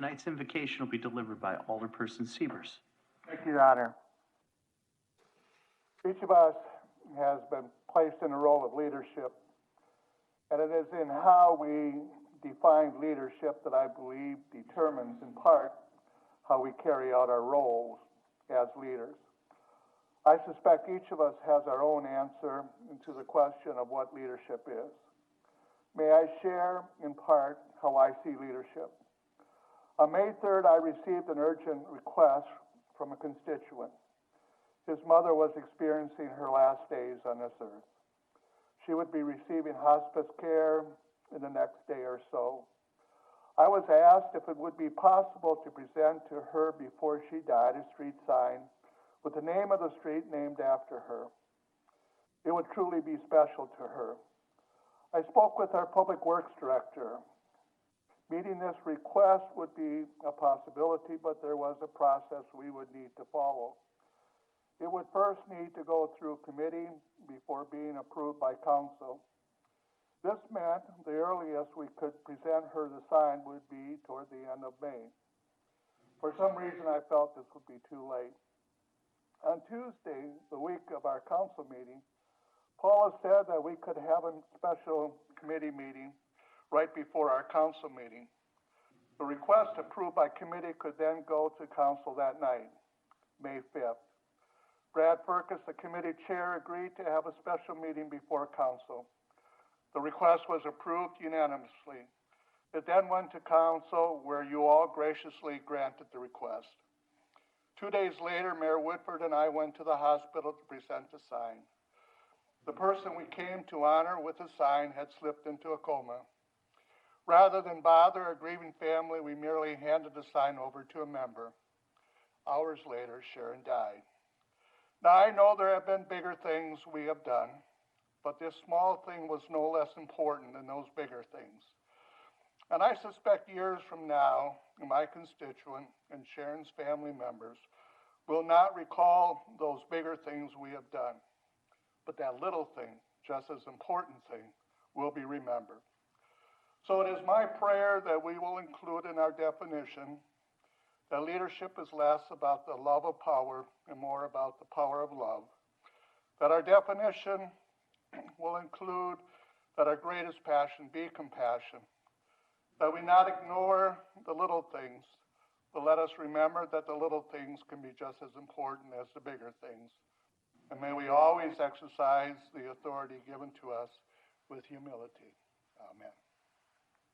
Tonight's invocation will be delivered by Alderperson Siebers. Thank you, Your Honor. Each of us has been placed in a role of leadership, and it is in how we define leadership that I believe determines, in part, how we carry out our roles as leaders. I suspect each of us has our own answer to the question of what leadership is. May I share, in part, how I see leadership? On May 3rd, I received an urgent request from a constituent. His mother was experiencing her last days on this earth. She would be receiving hospice care in the next day or so. I was asked if it would be possible to present to her before she died a street sign with the name of the street named after her. It would truly be special to her. I spoke with our Public Works Director. Meeting this request would be a possibility, but there was a process we would need to follow. It would first need to go through committee before being approved by council. This meant the earliest we could present her the sign would be toward the end of May. For some reason, I felt this would be too late. On Tuesday, the week of our council meeting, Paula said that we could have a special committee meeting right before our council meeting. The request approved by committee could then go to council that night, May 5th. Brad Firkus, the committee chair, agreed to have a special meeting before council. The request was approved unanimously. It then went to council, where you all graciously granted the request. 2 days later, Mayor Woodford and I went to the hospital to present the sign. The person we came to honor with the sign had slipped into a coma. Rather than bother a grieving family, we merely handed the sign over to a member. Hours later, Sharon died. Now, I know there have been bigger things we have done, but this small thing was no less important than those bigger things. And I suspect years from now, my constituent and Sharon's family members will not recall those bigger things we have done, but that little thing, just as important thing, will be remembered. So it is my prayer that we will include in our definition that leadership is less about the love of power and more about the power of love. That our definition will include that our greatest passion be compassion. That we not ignore the little things, but let us remember that the little things can be just as important as the bigger things. And may we always exercise the authority given to us with humility. Amen.